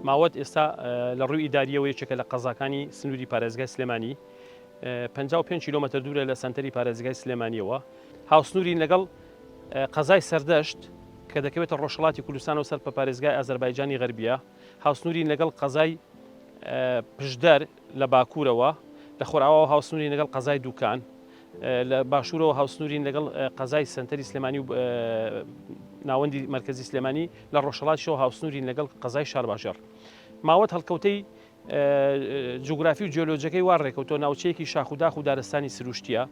ماوەت ئێستا لە ڕووی ئیداریەوە یەکێکە لە قەزاکانی سنووری پارێزگای سلێمانی 55 کیلۆمەتر دوورە لە سەنتەری پارێزگای سلێمانیەوە هاوسنوورین لەگەڵ قەزای سەردەشت کە دەکەوێتە ڕۆژهەڵاتی کوردستان و سەر بە پارێزگای ئازەربایجانی غەربیە هاوسنوورین لەگەڵ قەزای پشدەر لە باکوورەوە لە خۆراوەوە هاوسنوورین لەگەڵ قەزای دووکان لە باشوورەوە هاوسنوورین لەگەڵ قەزای سنتەری سلێمانی و ناوەندی مرکزی سلێمانی لە ڕۆژهەڵاتیەوە هاوسنوورین لەگەڵ قەزای شارباژێر ماوەت هەڵکەوتەی جوگرافی و جیۆلۆجیەکەی وا ڕێکەوتۆ ناوچەیەکی شاخوداخ و دارستانی سروشتیە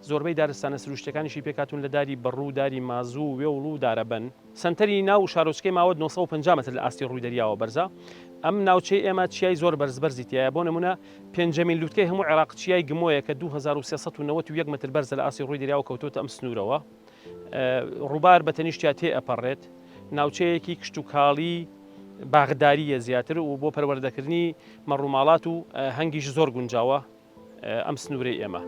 زۆربەی دارستانە سروشتەکانیشی پێکاتون لە داری بەڕوو داری مازوو وێوڵ و دارەبەن سنتەری ناو شارۆچکەی ماوەت 950 متر لە ئاستی ڕووی دەریاوە بەرزە ئەم ناوچەی ئێمە چیای زۆر بەرزبەرزی تایە بۆ نمونە پێنجەمین لووتکەی هەموو عێراق چیای گمۆیە کە 2391 متر بەرز لە ئاستی ڕووی دەریاوە کەوتۆتە ئەم سنوورەوە ڕووبار بەتەنیشتیا تێ ئەپەڕێت ناوچەیەکی کشت و کاڵی باغداریە زیاتر و بۆ پەروەردەکردنی مەڕووماڵات و هەنگیش زۆر گونجاوە ئەم سنوورەی ئێمە.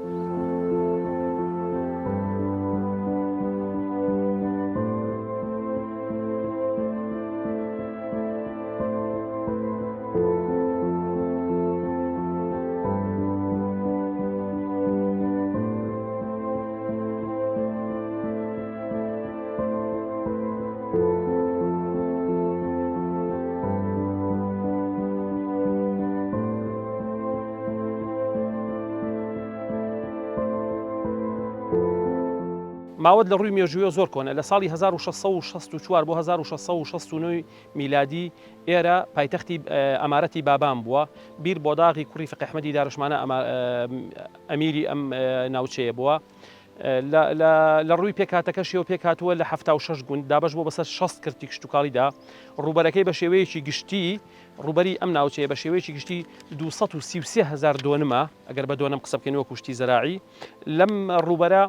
ماوەت لە ڕووی مێژوویە زۆر کۆنە لە ساڵی 1664 بۆ 1669 میلادی ئێرە پایتەختی ئەمارەتی بابان بووە بیر بۆ داغی کوڕی فقی ئەحمەدی دارشمانە ئەمیری ئەم ناوچەیە بووە لە ڕووی پێکاتەکەشیەوە پێکاتووە لە 76 گوند دابش بۆ بەسەر 60 کردی کشتتوکاڵیدا ڕوبەرەکەی بە شێوەیەکی گشتی ڕوبەری ئەم ناوچەیە بە شێوەیەکی گشتی 233,000 دۆنمە ئەگەر بە دۆنم قسە بکەینەوە کوشتی زەراعی لەم ڕوبەرە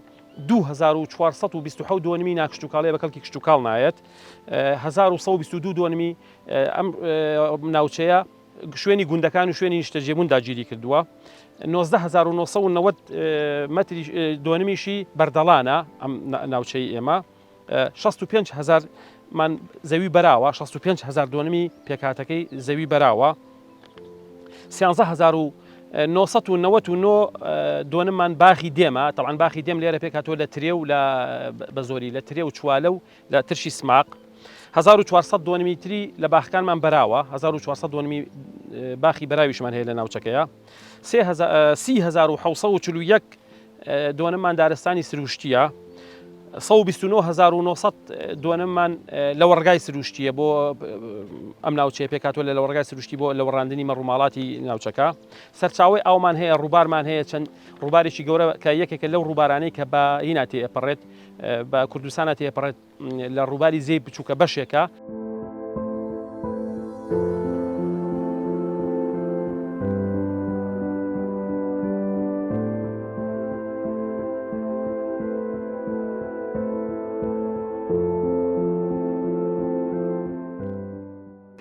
2427 دۆنمی ناکشتتوکاڵەیە بە کەڵکی کشتتوکاڵ نایەت 1122 دۆنمی ئەم ناوچەیە شوێنی گوندەکان و شوێنی نیشتەجێبوون داگیری کردووە 1990 مەتری دۆنمیشی بەردەڵانە ئەم ناوچەی ئێمە 65,000 من زەوی بەراوە 65,000 دۆنمی پێکاتەکەی زەوی بەراوە 13,999 دۆنممان باخی دێمە تەڵعاً باخی دێم لێرە پێکاتۆ لە ترێ و بە زۆری لە ترێ و چوالە و لە ترشی سماق 1400 دۆنمی تری لە باخەکانمان بەراوە 1400 دۆنمی باخی بەراویشمان هەیە لە ناوچەکەیە 30,741 دۆنممان دارستانی سروشتیە 129,900 دۆنممان لە وەڕگای سروشتیە بۆ ئەم ناوچەیە پێکاتوە لە وەڕگای سروشتی بۆ لە وەڕاندنی مەڕووماڵاتی ناوچەکە سەرچاوی ئاومان هەیە ڕووبارمان هەیە چەند ڕووبارێکی گەورە کە یەکێکە لەو ڕووبارانەی کە بە هینا تێپەڕێت بە کوردستانە تێپەڕێت لە ڕووباری زەی بچووکە بەشێکە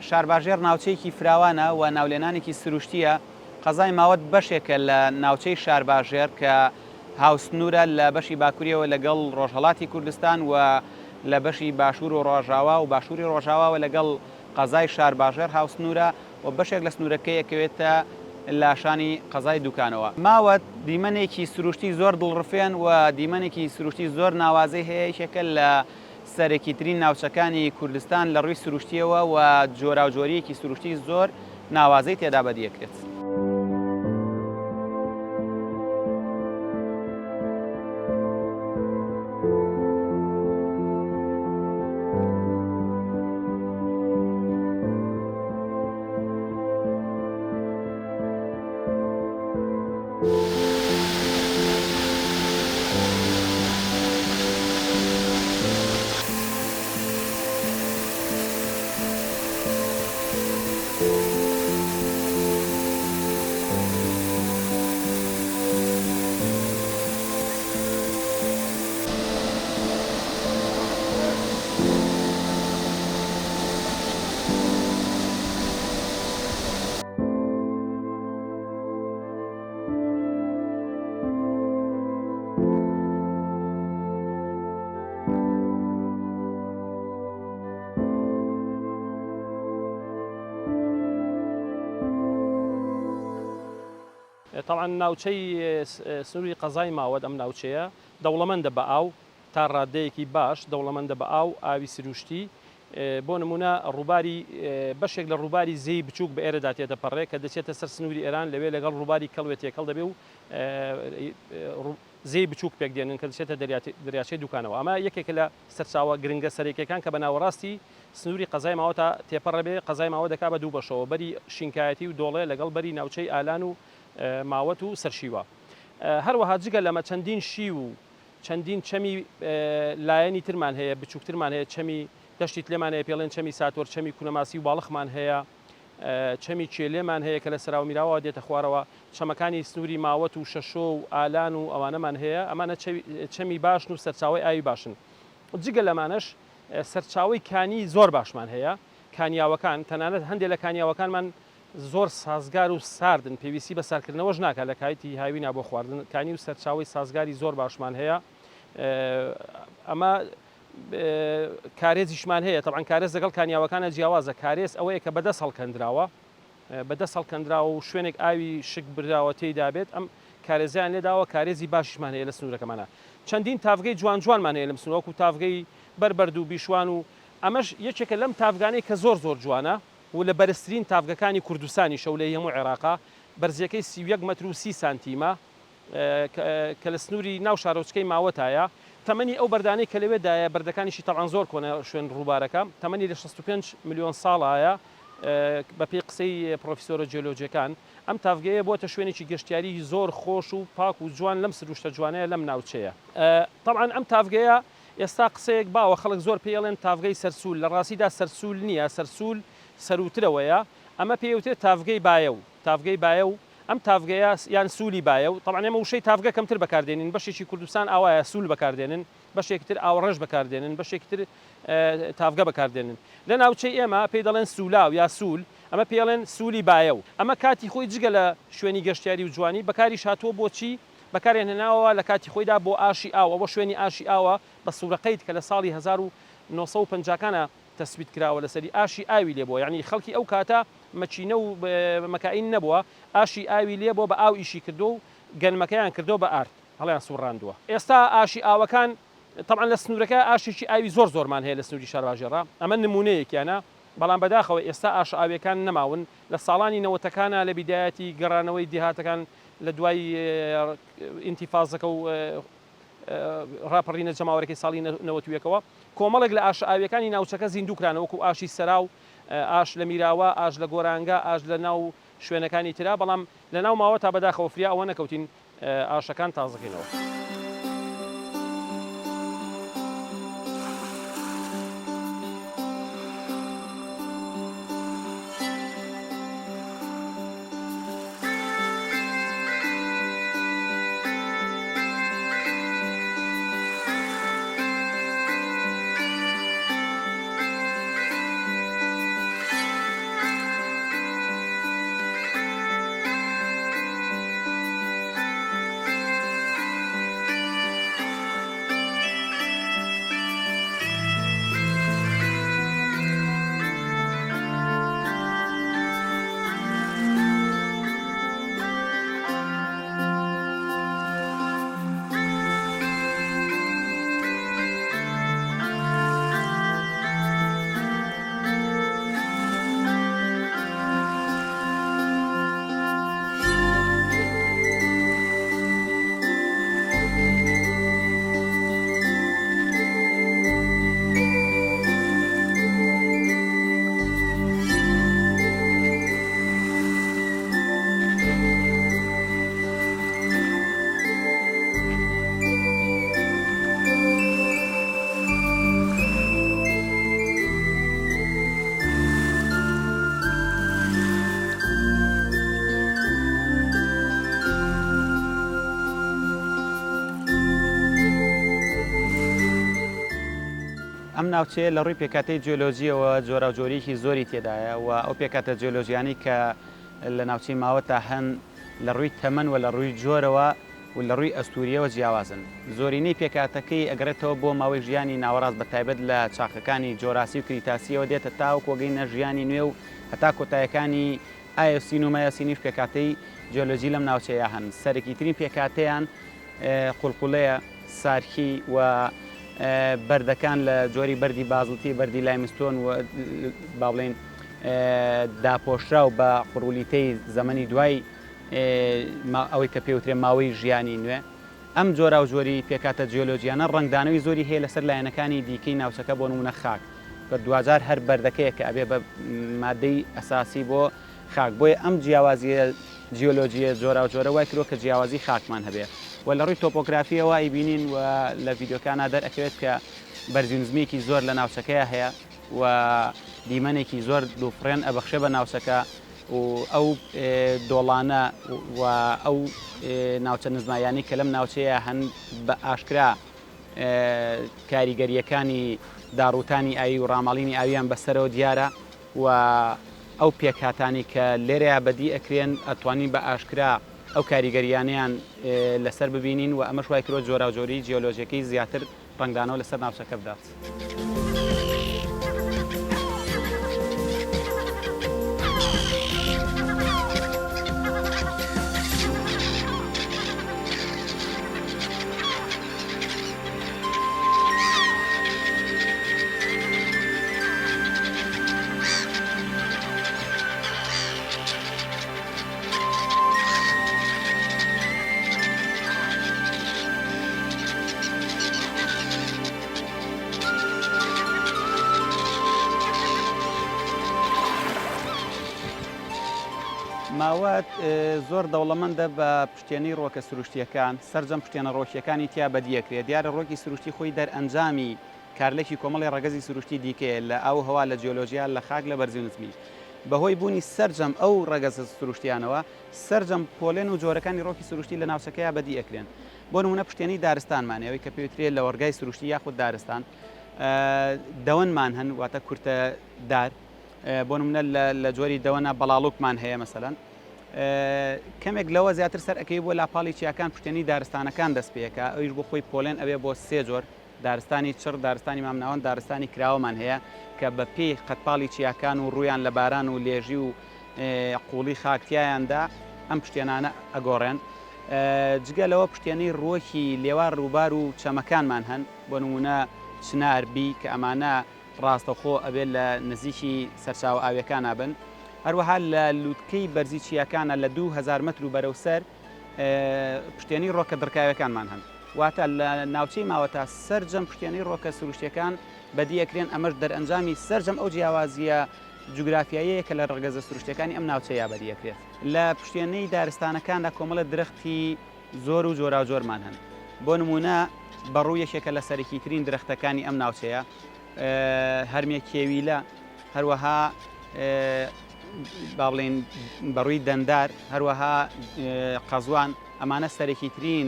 شارباژێر ناوچەیەکی فراوانە و ناولێنانێکی سروشتیە قەزای ماوەت بەشێکە لە ناوچەی شارباژێر کە هاوسنوورە لە بەشی باکووریەوە لەگەڵ ڕۆژهەڵاتی کوردستان و لە بەشی باشوور و ڕۆژاوا و باشووری ڕۆژاواوە لەگەڵ قەزای شارباژێر هاوسنوورە و بەشێک لە سنوورەکەی یەکەوێتە لاشانی قەزای دوکانەوە ماوەت دیمەنێکی سروشتی زۆر دڵڕفێن و دیمەنێکی سروشتی زۆر ناوازەی هەیە یەکێکە لە سەرەکیترین ناوچەکانی کوردستان لە ڕووی سروشتیەوە و جۆراوجۆریەکی سروشتی زۆر ناوازەی تێدا بەدیەکرێت. طبعا ناوچەی سنووری قەزای ماوەت ئەم ناوچەیە دەوڵەمەندە بە ئاو تا ڕادەیەکی باش دەوڵەمەندە بە ئاو ئاوی سروشتی بۆ نمونە ڕووباری بەشێک لە ڕووباری زەی بچووک بە ئێرەدا تێتە پەڕێ کە دەچێتە سەر سنووری ئێران لەوێ لەگەڵ ڕووباری کەڵوێت تێکەڵ دەبێ و زەی بچووک پێک دێنن کە دەچێتە دەریاچەی دوکانەوە ئەمە یەکێک لە سەرچاوە گرنگە سەرێکەکان کە بەناوەڕاستی سنووری قەزای ماوە تا تێپەڕە بێ قەزای ماوە دەکا بە دوو بەشەوە بەری شینکایەتی و دۆڵێ لەگەڵ بەری ناوچەی ئالان و ماوەت و سەرشیوە هەروەها جگە لەمە چەندین شی و چەندین چەمی لایەنی ترمان هەیە بچووکترمان هەیە چەمی دەشتی لێمان هەیە پێڵێن چەمی ساتۆر چەمی کوونەماسی و باڵخمان هەیە چەمی چێلێمان هەیە کە لە سەراو میراوە دێتە خوارەوە چەمەکانی سنووری ماوەت و شەشۆ و ئالان و ئەوانەمان هەیە ئەمانە چەمی باشن و سەرچاوی ئاوی باشن جگە لەمانش سەرچاوی کانی زۆر باشمان هەیە کانیاوەکان تەنانەت هەندێک لە کانیاوەکانمان زۆر سازگار و ساردن پێویستی بە سارکردنەوەش ناکات لە کایتی هاوینا بۆ خواردن کانی و سەرچاوی سازگاری زۆر باشمان هەیە ئەمە کارێزیشمان هەیە طبعاً کارێز لەگەڵ کانیاوەکانە جیاوازە کارێز ئەوەیە کە بەدەست هەڵکەندراوە بەدەست هەڵکەندراوە و شوێنێک ئاوی شک براوە تێیدا بێت ئەم کارێزیان لێداوە کارێزی باشیشمان هەیە لە سنوورەکەمانە چەندین تافگەی جوان جوانمان هەیە لەم سنوورەوەکو تافگەی بەربەرد و بیشوان و ئەمەش یەکێکە لەم تافگانەی کە زۆر زۆر جوانە و لە بەرزترین تافگەکانی کوردستانی شەولەی هەموو عێراقا بەرزیەکەی 31 مەتر و 30 سانتیمە کە لە سنووری ناو شارۆچکەی ماوەتایە تەمەنی ئەو بەردانەی کە لەوێدایە بەردەکانیشی تەڵان زۆر کۆنە شوێن ڕووبارەکە تەمەنی لە 65 میلیۆن ساڵایە بە پێی قسەی پرۆفیسۆرە جیۆلۆجیەکان ئەم تافگەیە بۆتە شوێنێکی گەشتیاری زۆر خۆش و پاک و جوان لەم سروشتە جوانەیە لەم ناوچەیە طبعاً ئەم تافگەیە ئێستا قسەیەک باوە خەڵک زۆر پێڵێن تافگەی سەرسوول لە ڕاستیدا سەرسوول نییە سەرسوول سەروترەوەیە ئەمە پێوتێت تافگەی بایە و تافگەی بایە و ئەم تافگەیە یان سوولی بایە و طبعاً ئێمە وشەی تافگە کەمتر بەکاردێنین بەشێکی کوردستان ئاوایە سوول بەکاردێنن بەشێکی تر ئاوڕێژ بەکاردێنن بەشێکی تر تافگە بەکاردێنن لە ناوچەی ئێمە پێی دەڵێن سوولاو یا سوول ئەمە پێڵێن سوولی بایە و ئەمە کاتی خۆی جگە لە شوێنی گەشتیاری و جوانی بەکاری شاتووە بۆچی بەکارێن هێناوە لە کاتی خۆیدا بۆ ئاشی ئاوە بۆ شوێنی ئاشی ئاوە بە سوورەقەیت کە لە ساڵی 1950کانە تەسبیت کراوە لەسەری ئاشی ئاوی لێ بۆ یعنی خەڵکی ئەو کاتە مەچینە و مەکائین نەبووە ئاشی ئاوی لێ بۆ بە ئاو ئیشی کردو و گەنمەکەیان کردو بە ئارد هەڵیان سوڕاندووە ئێستا ئاشی ئاوەکان طبعاً لە سنوورەکە ئاشێکی ئاوی زۆر زۆرمان هەیە لە سنووری شارباژێڕا ئەمە نمونەیەکیانە بەڵام بەداخەوە ئێستا ئاش ئاویەکان نەماون لە ساڵانی نەوەتەکانە لە بیدایەتی گەڕانەوەی دیهاتەکان لە دوای ئینتیفازەکە و ڕاپەڕینە جەماوەرەکەی ساڵی 91ەوە کۆمەڵێک لە ئاش ئاویەکانی ناوچەکە زیندووکرانە وەکو ئاشی سەراو ئاش لە میراوە ئاش لە گۆرانگە ئاش لە ناو شوێنەکانی ترا بەڵام لە ناو ماوە تا بەداخەوە فریا ئەوە نەکەوتین ئاشەکان تازەکەینەوە. ئەم ناوچەیە لە ڕووی پێکاتەی جیۆلۆژیەوە جۆرە و جۆرێکی زۆری تێدایە و ئەو پێکاتە جیۆلۆژیانی کە لە ناوچەی ماوەتە هەن لە ڕووی تەمەن و لە ڕووی جۆرەوە و لە ڕووی ئەستوریەوە جیاوازن زۆرینەی پێکاتەکەی ئەگرێتەوە بۆ ماوەی ژیانی ناوەڕاست بە تایبەت لە چاقەکانی جۆراسی و کریتاسیەوە دێتە تاو کۆگەینە ژیانی نوێ و هەتا کۆتایەکانی ئایۆسین و مایۆسینیش پێکاتەی جیۆلۆژی لەم ناوچەیە هەن سەرەکی ترین پێکاتەیان قوڵقوڵەیە سارکی و بەردەکان لە جۆری بەردی بازڵتی بەردی لایمستۆن و با بڵێن داپۆشرا و بە قوڕولیتەی زەمەنی دوای ئەوەی کە پێوترێ ماوەی ژیانی نوێ ئەم جۆرا و جۆری پێکاتە جیۆلۆجیانە ڕنگدانەوەی زۆری هەیە لەسەر لایەنەکانی دیکەی ناوچەکە بۆ نمونە خاک کە دوجار هەر بەردەکەیە کە ئەبێ بە مادەی ئەساسی بۆ خاک بۆیە ئەم جیاوازیە جیۆلۆجیە جۆرا و جۆرە وای کرۆ کە جیاوازی خاکمان هەبێ و لە ڕووی تۆپۆگرافیەوە ئیبینین و لە ڤیددیۆکانە دەرئەکەوێت کە بەرزینزمێکی زۆر لە ناوچەکەیە هەیە و دیمەنێکی زۆر دووفڕێن ئەبەخشە بە ناوچەکە و ئەو دۆڵانە و ئەو ناوچە نزمایانی کە لەم ناوچەیە هەن بە ئاشکرا کاریگەریەکانی داڕوتانی ئاوی و ڕاماڵینی ئاویان بەسەرەوە دیارە و ئەو پێکهاتانی کە لێرەیە بەدی ئەکرێن ئەتوانین بە ئاشکرا ئەو کاریگەریانیان لەسەر ببینین و ئەمەش وای کرۆ جۆرا و جۆری جیۆلۆژیەکەی زیاتر ڕنگدانەوە لەسەر ناوچەکە بدات. ماوەت زۆر دەوڵەمەندە بە پشتێنەی ڕۆکە سروشتیەکان سەرجەم پشتێنە ڕۆکیەکانی تیا بەدیەکرێت دیارە ڕۆکی سروشتی خۆی دەرئەنجامی کارلێکی کۆمەڵی ڕەگەزی سروشتی دیکەیە لە ئاو هەوا لە جیۆلۆژیا لە خاک لە بەرزینزمی بەهۆی بوونی سەرجەم ئەو ڕەگەز سروشتیانەوە سەرجەم پۆلێن و جۆرەکانی ڕۆکی سروشتی لە ناوچەکەیە بەدی ئەکرێن بۆ نمونە پشتێنەی دارستانمانەوەی کە پێوترێت لە وەرگای سروشتی یاخود دارستان دەوەنمان هەن واتە کورتە دار بۆ نمونە لە جۆری دەوەنە بەڵاڵوکمان هەیە مەسەلەن کەمێک لەوە زیاتر سەر ئەەکەی بۆ لاپاڵی چیاکان پشتێنی دارستانەکان دەست پێەکە ئەویش بۆ خۆی پۆلێن ئەوێ بۆ سێ جۆر دارستانی چڕ دارستانی مامناوەن دارستانی کراوەمان هەیە کە بە پێی قەتپاڵی چیاکان و ڕویان لە باران و لێژی و قوڵی خاکتیایاندا ئەم پشتێنانە ئەگۆڕێن جگەلەوە پشتێنەی ڕۆکی لێوار ڕووبار و چەمەکانمان هەن بۆ نمونە چناربی کە ئەمانە ڕاستەخۆ ئەبێت لە نزیکی سەرچاو ئاویەکان بن هەروەها لە لووتکەی بەرزی چیاکانە لە 2000 متر و بەرەوسەر پشتێنی ڕۆکە دڕکاوەکانمان هەن واتە لە ناوچەی ماوەتا سەرجەم پشتێنەی ڕۆکە سروشتیەکان بەدیەکرێن ئەمەش دەرئەنجامی سەرجەم ئەو جیاوازیە جوگرافیایەیە کە لە ڕگەزە سروشتەکانی ئەم ناوچەیە بەدیەکرێت لە پشتێنەی دارستانەکاندا کۆمەڵە درەختی زۆر و جۆرا و جۆرمان هەن بۆ نمونە بەڕوو یەکێکە لە سەرەکی ترین درەختەکانی ئەم ناوچەیە هەرمێ کێویلە هەروەها با بڵێن بەڕووی دەندار هەروەها قەزوان ئەمانە سەرەکی ترین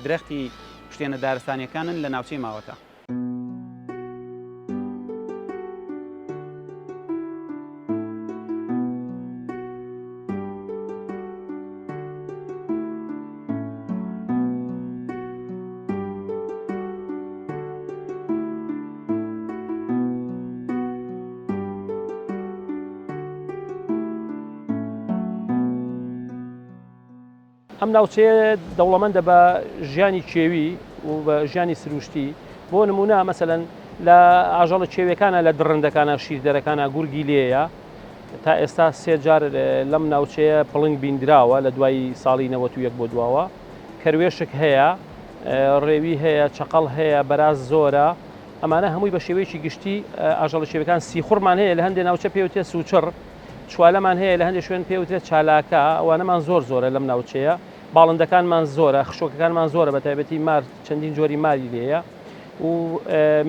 درەختی پشتێنە دارستانیەکانن لە ناوچەی ماوەتە. ئەم ناوچەیە دەوڵەمەندە بە ژیانی کێوی و بە ژیانی سروشتی بۆ نمونە مەسەلەن لە ئاژەڵە کێویەکانە لە درڕندەکانە شیردەرەکانە گورگی لێیە تا ئێستا سێ جار لەم ناوچەیە پڵنگ بیندراوە لە دوای ساڵی 91 بۆ دواوە کەروێشک هەیە ڕێوی هەیە چقەڵ هەیە بەراز زۆرە ئەمانە هەمووی بە شێوەیەکی گشتی ئاژەڵە کێویەکان سیخورمان هەیە لە هەندێک ناوچە پێوتێت سوچڕ چوالەمان هەیە لە هەندێک شوێن پێوترێت چالاکە ئەوانەمان زۆر زۆرە لەم ناوچەیە باڵندەکانمان زۆرە خشۆکەکانمان زۆرە بە تایبەتی مار چەندین جۆری ماری لێیە و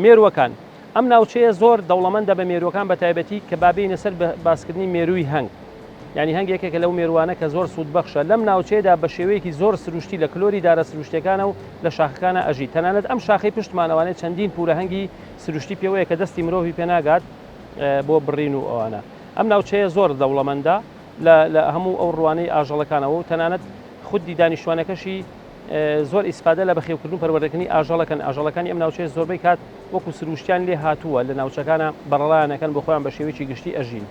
مێرووەکان ئەم ناوچەیە زۆر دەوڵەمەندە بە مێرووەکان بە تایبەتی کە بابینە سەر باسکردنی مێرووی هەنگ یعنی هەنگێکێکە لەو مێروانە کە زۆر سوودبەخشە لەم ناوچەیەدا بە شێوەیەکی زۆر سروشتی لە کلۆری دارە سروشتەکانە و لە شاخەکانە ئەژی تەنانەت ئەم شاخەی پشتمانەوانێت چەندین پورە هەنگی سروشتی پێوەیە کە دەستی مرۆڤی پێناگات بۆ بڕین و ئەوانە ئەم ناوچەیە زۆر دەوڵەمەندە لە هەموو ئەو ڕوانەی ئاژەڵەکانەوە و تەنانەت خودی دانیشتوانەکەشی زۆر ئیسپادە لە بەخێوکردن پەروەردەکردنی ئاژەڵەکانی ئەم ناوچەیە زۆربەی کات وەکو سروشتیان لێ هاتووە لە ناوچەکانە بەڕڵایەنەکەن بۆ خۆیان بە شێوەیەکی گشتی ئەژین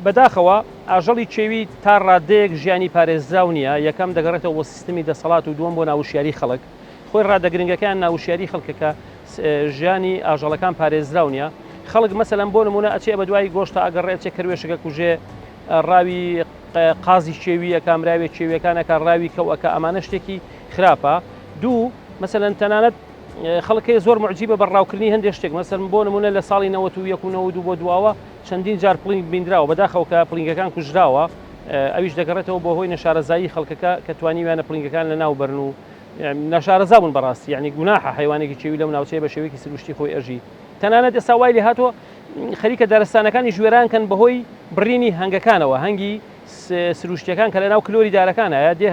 بەداخەوە ئاژەڵی چێوی تا ڕادەیەک ژیانی پارێزراو نییە، یەکەم دەگەڕێتەوە بۆ سیستمی دەسەڵات و دووەم بۆ ناوشیاری خەڵک. خۆی ڕادەگرنگەکان ناوشیاری خەڵکەکە ژیانی ئاژەڵەکان پارێزراو نییە. خەڵک مەسەلەن بۆ نمونە ئەچێ بە دوای گۆشتە ئەگەڕێت چێ کەروێشەکە کوژێ ڕاوی قازی چێوی ئەکامراوێت چێویەکانەکە ڕاوی کەوەکە ئەمانە شتێکی خراپە. دوو مەسەلەن تەنانەت خەڵکی زۆر معجیبە بەڕاوکردنی هەندێک شتێک مەسەلەن بۆ نمونە لە ساڵی 1992 بۆ دواوە چەندین جار پڵنگ بینراوە بەداخەوە کە پڵنگەکان کوژراوە ئەویش دەگەڕێتەوە بۆ هۆی نەشارەزایی خەڵکەکە کە توانیویانە پڵنگەکان لە ناو بەرن و نەشارەزا بوون بەڕاستی یعنی گوناحە حیوانێکی چێوی لەم ناوچەیە بە شێوەیەکی سروشتی خۆی ئەژی. تەنانەت ئێستا وای لێ هاتووە خەریکە دارستانەکانی ژوێران کەن بەهۆی بڕینی هەنگەکانەوە هەنگی سروشتیەکان کە لە ناو کلۆری دارەکانە دێ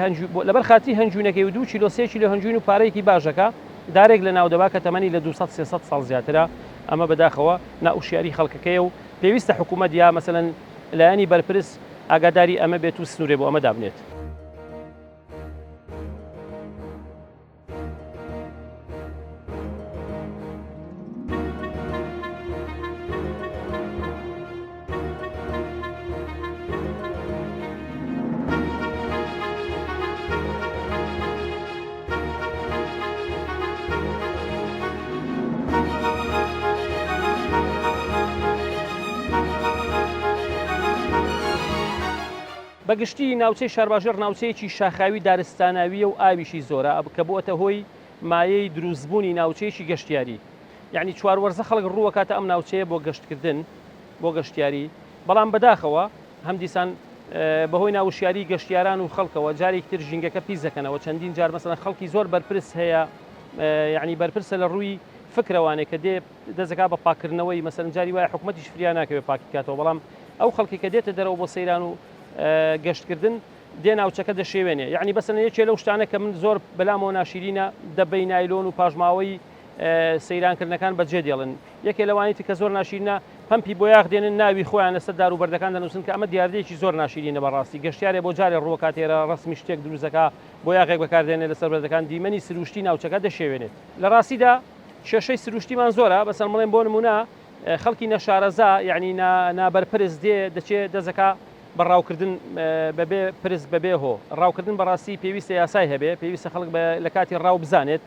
لەبەر خاتی هەنجوونەکەی و 2 کیلۆ 3 کیلۆ هەنجوین و پارەیەکی باشەکە دارێک لە ناودەبا کە تەمەنی لە 200-300 ساڵ زیاترە ئەمە بەداخەوە ناوشیاری خەڵکەکەیە و پێویستە حکوومەت یا مەسەلەن لایەنی بەرپرس ئاگاداری ئەمە بێت و سنوورێ بۆ ئەمە دابنێت. بەگشتی ناوچەی شارباژێر ناوچەیەکی شاخاوی دارستاناویە و ئاویشی زۆرە کە بۆتە هۆی مایەی دروستبوونی ناوچەیەکی گەشتیاری یعنی چواروەرزە خەڵک ڕووەکاتە ئەم ناوچەیە بۆ گەشتکردن بۆ گەشتیاری بەڵام بەداخەوە هەم دیسان بەهۆی ناوشیاری گەشتیاران و خەڵکەوە جارێکی تر ژینگەکە پیس دەکەنەوە چەندین جار مەسەلەن خەڵکی زۆر بەرپرس هەیە یعنی بەرپرسە لە ڕووی فکرەوانێک کە دێ دەزەکا بە پاکردنەوەی مەسەلەن جاری وایە حکوومەتیش فریان ناکەوێت پاکی کاتەوە بەڵام ئەو خەڵکی کە دێتە دەرەوە بۆ سەیران و گەشتکردن دێ ناوچەکە دەشێوێنێ یعنی بەسەن یەکێ لەو شتانە کە من زۆر بەلامەوە ناشرینە دەبەی نایلۆن و پاژماوەی سەیرانکردنەکان بەجێ دێڵن یەکێ لەوانیتی کە زۆر ناشرینە پەمپی بۆ یاغ دێنن ناوی خۆیان لەسەر دار و بەردەکان دەنووسن کە ئەمە دیاردەیەکی زۆر ناشرینە بەڕاستی گەشتیارێ بۆ جارێ ڕووە کاتێرە ڕسمی شتێک دروستەکە بۆ یاغێک بەکاردێنێت لەسەر بەردەکان دیمەنی سروشتی ناوچەکە دەشێوێنێت لە ڕاستیدا کێشەی سروشتیمان زۆرە بەسەر مڵێن بۆ نمونە خەڵکی نەشارەزا یعنی نابەرپرس دێ دەچێت دەزەکە بەڕاوکردن بەبێ پرس بەبێ هۆ ڕاوکردن بەڕاستی پێویستە یاسای هەبێ پێویستە خەڵک لە کاتی ڕاو بزانێت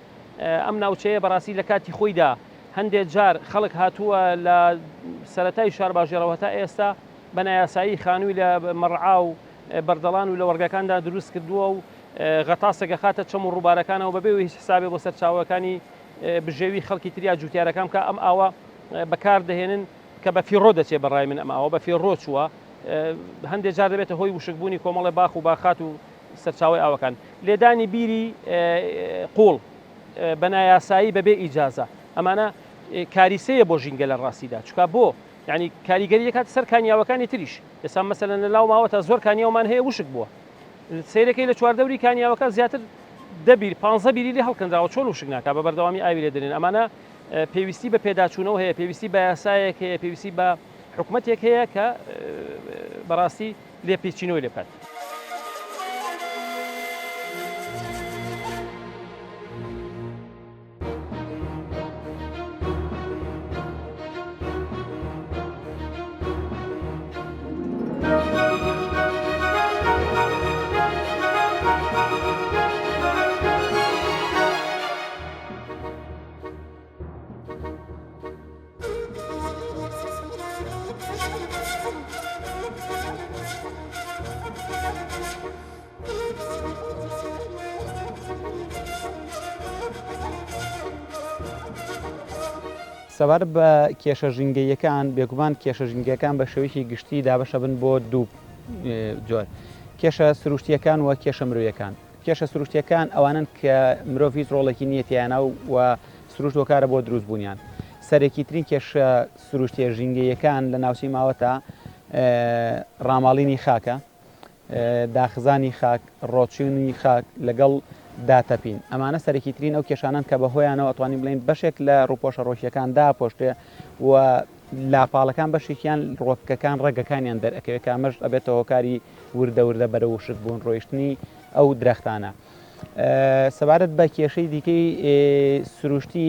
ئەم ناوچەیە بەڕاستی لە کاتی خۆیدا هەندێک جار خەڵک هاتووە لە سەرەتای شارباژێرەوە تا ئێستا بە نایاسایی خانووی لە مەڕعا و بەردەڵان و لە وەرگەکاندا دروست کردووە و غەتاسەکە خاتە چەم و ڕووبارەکانەوە بەبێ هیچ حسابێ بۆ سەر چاوەکانی بژێوی خەڵکی تریا جوتیارەکان کە ئەم ئاوە بەکار دەهێنن کە بە فیڕۆ دەچێت بەڕای من ئەم ئاوە بە فیڕۆ چووە هەندێک جار دەبێتە هۆی وشکبوونی کۆمەڵی باخ و باخات و سەرچاوی ئاوەکان لێدانی بیری قوڵ بە نایاسایی بەبێ ئیجازە ئەمانە کاریسەیە بۆ ژینگە لە ڕاستیدا چکە بۆ یعنی کاریگەری دەکات سەر کانیاوەکانی تریش ئێستا مەسەلەن لە لاو ماوە تا زۆر کانیاومان هەیە وشک بووە سیرەکەی لە چواردەوری کانیاوەکە زیاتر 15 بیری لێ هەڵکەندراوە چۆن وشک ناکات بە بەردەوامی ئاوی لێ دێنن ئەمانە پێویستی بە پێداچوونەوە هەیە پێویستی بە یاسایەک هەیە پێویستی بە حکوومەتێک هەیە کە بەڕاستی لێپێچینەوەی لێ بکات. سەبار بە کێشە ژینگەیەکان بێگومان کێشە ژینگەکان بە شێوەیەکی گشتی دابەشە بن بۆ دوو جۆر کێشە سروشتیەکان و کێشە مرۆیەکان کێشە سروشتیەکان ئەوانن کە مرۆڤ هیچ ڕۆڵێکی نیەتیانە و سروشت وەکارە بۆ دروستبوونیان سەرێکی ترین کێشە سروشتیە ژینگەیەکان لە ناوچەی ماوەتە ڕاماڵینی خاکە داخزانی خاک ڕۆچوونی خاک لەگەڵ داتەپین ئەمانە سەرێکی ترین ئەو کێشانان کە بەهۆیانەوە ئەتوانین بڵین بەشێک لە ڕووپۆشە ڕۆژیەکان داپۆشتێ و لاپاڵەکان بەشێکیان ڕۆکەکان ڕێگەکانیان دەرەکەوێت کامەش ئەبێتەوە هۆکاری وردە وردە بەرە وشک بوون ڕۆیشتنی ئەو درەختانە سەبارەت بە کێشەی دیکەی سروشتی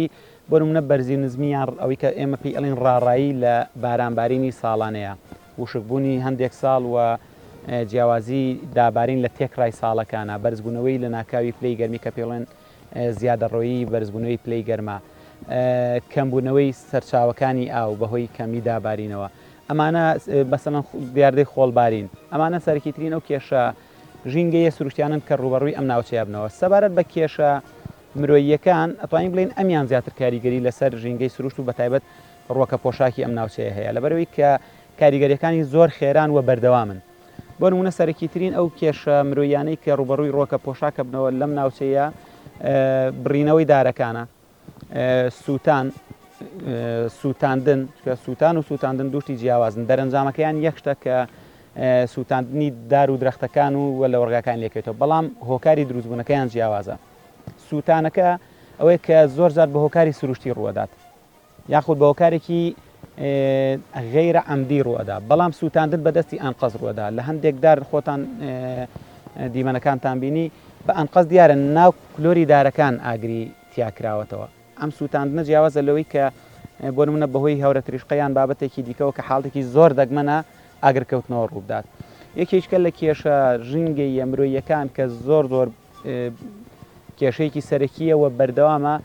بۆ نمونە بەرزی نزمیان ئەوەی کە ئێمە پێی ئەڵین ڕاڕایی لە بارانبارینی ساڵانەیە وشکبوونی هەندێک ساڵ و جیاوازی دابارین لە تێکڕای ساڵەکانە بەرزبوونەوەی لە ناکاوی پلەی گەرمی کە پێڵێن زیادەڕۆیی بەرزبوونەوەی پلەی گەرمە کەمبوونەوەی سەرچاوەکانی ئاو بەهۆی کەمی دابارینەوە ئەمانە بەسەن دیاردەی خۆڵبارین ئەمانە سەرکیترین ئەو کێشە ژینگەیە سروشتیانن کە ڕوبەڕووی ئەم ناوچەیە بنەوە سەبارەت بە کێشە مرۆییەکان ئەتوانین بڵین ئەمیان زیاتر کاریگەری لەسەر ژینگەی سروشت و بەتایبەت ڕۆکە پۆشاکی ئەم ناوچەیە هەیە لەبەرەوەی کە کاریگەریەکانی زۆر خێران و بەردەوامن بۆ نمونە سەرکیترین ئەو کێشە مرۆیانەی کە ڕوبەڕووی ڕۆکە پۆشاکە بنەوە لەم ناوچەیە بڕینەوەی دارەکانە سووتاندن سووتان و سووتاندن دوشتی جیاوازن دەرەنجامەکەیان یەک شتە کە سووتاندنی دار و درەختەکان و لە وەرگەکان لێکێتەوە بەڵام هۆکاری دروستبوونەکەیان جیاوازە سووتانەکە ئەوەیە کە زۆر جار بە هۆکاری سروشتی ڕوەدات یاخود بە هۆکارێکی غەیرە عەمدی ڕوەدا بەڵام سووتاندن بەدەستی ئەنقەز ڕوەدا لە هەندێک دار خۆتان دیمەنەکانتان بینی بە ئەنقەز دیارە ناو کلۆری دارەکان ئاگری تیاکراوەتەوە ئەم سووتاندنە جیاوازە لەوەی کە بۆ نمونە بەهۆی هەورە تریشقەیان بابەتێکی دیکەوە کە حاڵێکی زۆر دەگمەنە ئاگرکەوتنەوە ڕووبدات یەکێکە لە کێشە ژینگەی مرۆییەکان کە زۆر کێشەیەکی سەرەکیە و بەردەوامە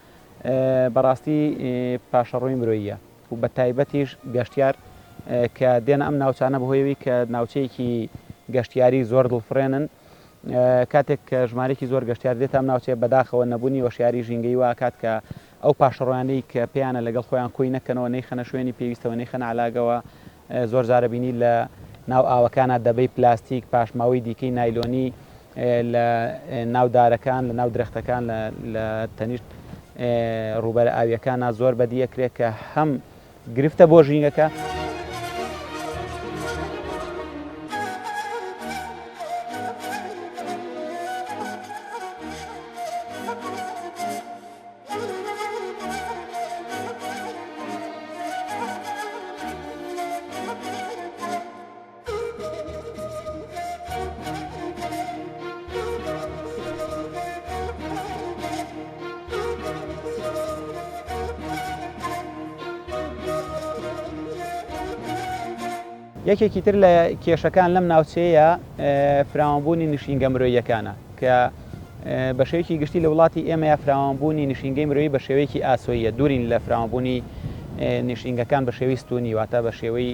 بەڕاستی پاشەڕۆی مرۆییە و بە تایبەتیش گەشتیار کە دێنە ئەم ناوچانە بەهۆیەوەی کە ناوچەیەکی گەشتیاری زۆر دڵفرێنن کاتێک کە ژمارێکی زۆر گەشتیار دێت ئەم ناوچەیە بەداخەوە نەبوونی وەشیاری ژینگەی وا کات کە ئەو پاشەڕۆیانەی کە پێیانە لەگەڵ خۆیان کۆی نەکەنەوە نەیخەنە شوێنی پێویستەوە نەیخەنە علاگەوە زۆر جارە بینی لە ناو ئاوەکانە دەبەی پلاستیک پاشماوەی دیکەی نایلۆنی لە ناودارەکان لە ناو درەختەکان لە تەنیشت ڕوبەرە ئاویەکانە زۆر بەدیەکرێت کە هەم گرفتە بۆ ژینگەکە یەکێکی تر لە کێشەکان لەم ناوچەیە فراوانبوونی نیشینگە مرۆییەکانە کە بە شێوەیەکی گشتی لە وڵاتی ئێمەیە فراوانبوونی نیشینگەی مرۆیی بە شێوەیەکی ئاسۆییە دوورین لە فراوانبوونی نیشینگەکان بە شێوەی ستونی واتە بە شێوەی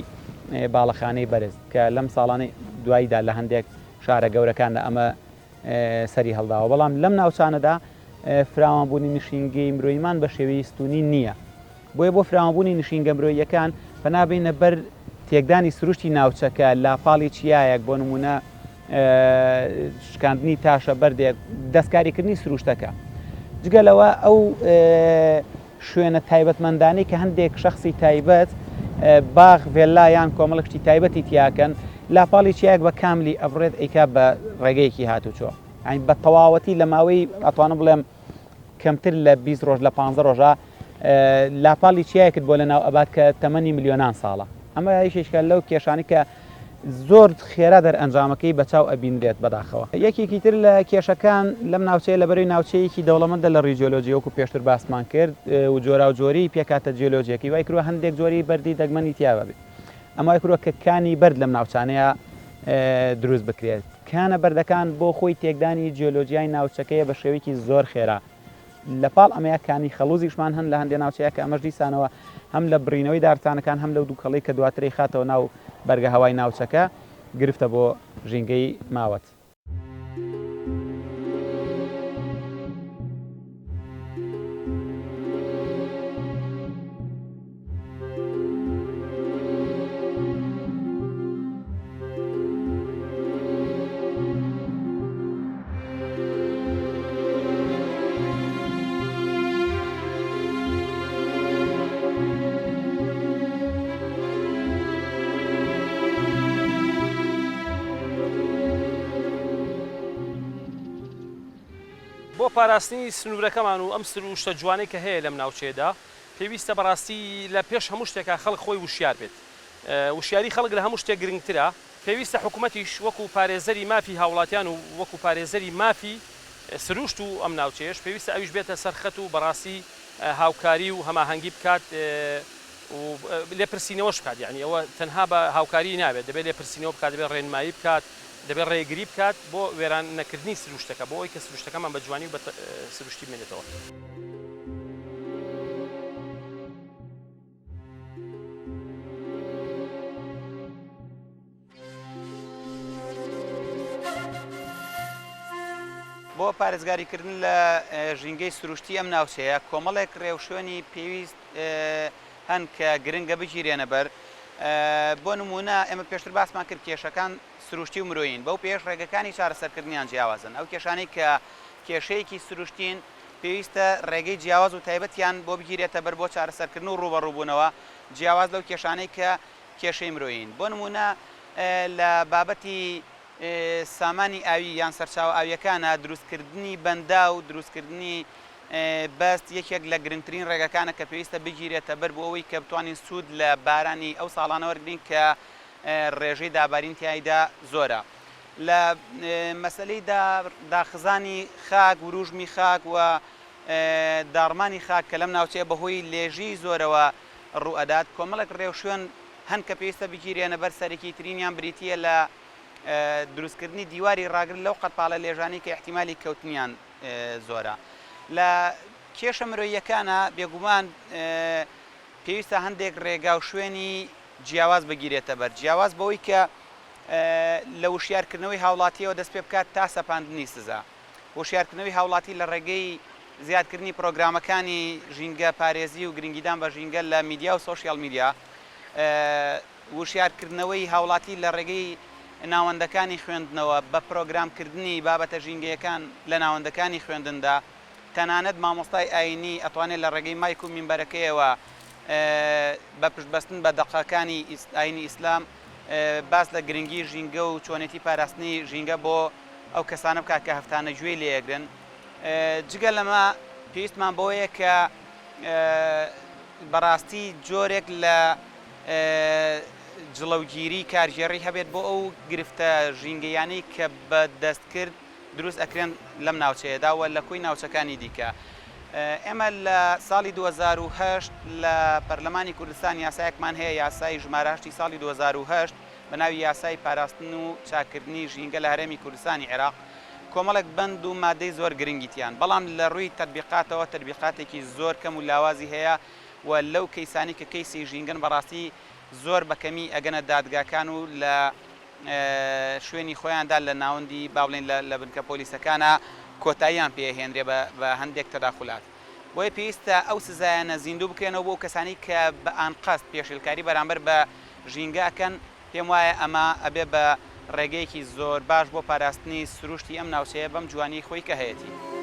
باڵەخانەی بەرز کە لەم ساڵانەی دواییدا لە هەندێک شارە گەورەکاندا ئەمە سەری هەڵداوە بەڵام لەم ناوچانەدا فراوانبوونی نیشینگەی مرۆیمان بە شێوەی ستونی نییە بۆیە بۆ فراوانبوونی نیشینگە مرۆییەکان پەنابێنە بەر تێکدانی سروشتی ناوچەکە لاپاڵی چیایەک بۆ نمونە شکاندنی تاشە بەردێک دەستکاریکردنی سروشتەکە جگەلەوە ئەو شوێنە تایبەتمەندانەی کە هەندێک شخصی تایبەت باغ ڤێلایان کۆمەڵکشتی تایبەتی تیاکەن لاپاڵی چیایەک بە کاملی ئەبڕێت ئەیکا بە ڕێگەیەکی هاتوچۆ ئەین بە تەواوەتی لە ماوەی ئەتوانم بڵێم کەمتر لە 20 ڕۆژ لە 15 ڕۆژە لاپاڵی چیایەکت بۆ لە ناو ئەبات کە تەمەنی میلیۆنان ساڵە ئەمە یەکێکە لەو کێشانی کە زۆر خێرا دەرئەنجامەکەی بەچاو ئەبینرێت بەداخەوە یەکێکی تر لە کێشەکان لەم ناوچەیە لەبەروی ناوچەیەکی دەوڵەمەندە لە ڕیجۆلۆجی وەکو پێشتر باسمان کرد و جۆرا و جۆری پێکاتە جیۆلۆجیەکەی وای کردووە هەندێک جۆری بەردی دەگمەنی تیاوە بێت ئەمە وای کردووە کە کانی بەرد لەم ناوچانەیە دروست بکرێت کانە بەردەکان بۆ خۆی تێکدانی جیۆلۆجیای ناوچەکەیە بە شێوەیەکی زۆر خێرا لەپاڵ ئەمەیە کانی خەڵوزیشمان هەن لە هەندێک ناوچەیە کە ئەمەش دیسانەوە هەم لە بڕینەوەی دارتانەکان هەم لەو دووکەڵی کە دواتری خاتەوە ناو بەرگە هەوای ناوچەکە گرفتە بۆ ژینگەی ماوەت. بۆ پاراستنی سنوورەکەمان و ئەم سروشتە جوانەی کە هەیە لەم ناوچەیەدا پێویستە بەڕاستی لە پێش هەموو شتێکە خەڵک خۆی وشیار بێت وشیاری خەڵک لە هەموو شتێک گرنگترە پێویستە حکوومەتیش وەکو پارێزەری مافی هاوڵاتیان و وەکو پارێزەری مافی سروشت و ئەم ناوچەیەش پێویستە ئەویش بێتە سەرخەت و بەڕاستی هاوکاری و هەماهەنگی بکات و لێپرسینەوەش بکات، یعنی ئەوە تەنها بە هاوکاری نابێت، دەبێت لێپرسینەوە بکات، دەبێت ڕێنمایی بکات، دەبێت ڕێگری بکات بۆ وێران نەکردنی سروشتەکە، بۆ ئەوەی کە سروشتەکەمان بە جوانی و بە سروشتی بمێنێتەوە. بۆ پارێزگاریکردن لە ژینگەی سروشتی ئەم ناوچەیە کۆمەڵێک ڕێوشێنی پێویست هەن کە گرنگە بگیرێنە بەر. بۆ نمونە ئێمە پێشتر باسمان کرد کێشەکان سروشتی و مرۆیین، بەو پێش ڕێگەکانی چارەسەرکردنیان جیاوازن. ئەو کێشانەی کە کێشەیەکی سروشتین پێویستە ڕێگەی جیاواز و تایبەتیان بۆ بگیرێتە بەر بۆ چارەسەرکردن و ڕوبەڕووبوونەوە جیاواز لەو کێشانەی کە کێشەی مرۆیین. بۆ نمونە لە بابەتی سامانی ئاوی یان سەرچاو ئاویەکانە دروستکردنی بەندا و دروستکردنی بەست یەکێک لە گرنگترین ڕێگەکانە کە پێویستە بگیرێتە بەر بۆ ئەوەی کە بتوانین سوود لە بارانی ئەو ساڵانە وەرگین کە ڕێژەی دابارین تایدا زۆرە. لە مەسلەی داخزانی خاک وروژمی خاک و داڕمانی خاک کە لەم ناوچەیە بەهۆی لێژی زۆرەوە ڕوئەدات کۆمەڵێک ڕێوشێن هەن کە پێویستە بگیرێنە بەر سەرەکی ترینیان بریتیە لە دروستکردنی دیواری ڕاگر لەو قەتپاڵە لێژانی کە احتیمالی کەوتنیان زۆرە. لە کێشە مرۆییەکانە بێگومان پێویستە هەندێک ڕێگا و شوێنی جیاواز بگیرێتە بەر، جیاواز بەوەی کە لە وشیارکردنەوەی هاوڵاتیەوە دەست پێ بکات تا سەپاندنی سزا. وشیارکردنەوەی هاوڵاتی لە ڕێگەی زیادکردنی پرۆگرامەکانی ژینگە پارێزی و گرنگیدان بە ژینگە لە میدیا و سۆشیال میدیا، وشیارکردنەوەی هاوڵاتی لە ڕێگەی ناوەندەکانی خوێندنەوە بە پرۆگرامکردنی بابەتە ژینگەیەکان لە ناوەندەکانی خوێندندا، تەنانەت مامۆستای ئاینی ئەتوانێت لە ڕێگەی مایک و مینبەرەکەیەوە بە پشتبەستن بە دەقەکانی ئاینی ئیسلام باس لە گرنگی ژینگە و چۆنێتی پاراستنی ژینگە بۆ ئەو کەسانە بکات کە هەفتانە گوێی لێگرن. جگە لەمە پێویستمان بۆیە کە بەڕاستی جۆرێک لە جڵەوگیری کارژێڕی هەبێت بۆ ئەو گرفتە ژینگەیانەی کە بە دەستکرد دروست ئەکرێن لەم ناوچەیەداوە لە کۆی ناوچەکانی دیکە. ئێمە لە ساڵی 2008 لە پەرلەمانی کوردستان یاسایەکمان هەیە، یاسای ژمارە 8 ساڵی 2008 بە ناوی یاسای پاراستن و چاکردنی ژینگە لە هەرێمی کوردستانی عێراق کۆمەڵێک بەند و مادەی زۆر گرنگیتیان، بەڵام لە ڕووی تەطبیقاتەوە تەطبیقاتێکی زۆر کەم و لاوازی هەیە و لەو کەیسانی کە کەیسی ژینگەن بەڕاستی زۆر بەکەمی ئەگەنە دادگاکان و لە شوێنی خۆیاندا لە ناوەندی باڵێن لە بنکە پۆلیسەکانە کۆتاییان پێهێنرێ بە هەندێک تەداخلات. بۆیە پێویستە ئەو سزایانە زیندوو بکرێنەوە بۆ کەسانی کە بە ئانقەست پێشێلکاری بەرامبەر بە ژینگەکەن. پێم وایە ئەمە ئەبێ بە ڕێگەیەکی زۆر باش بۆ پاراستنی سروشتی ئەم ناوچەیە بەم جوانی خۆی کە هەیەی.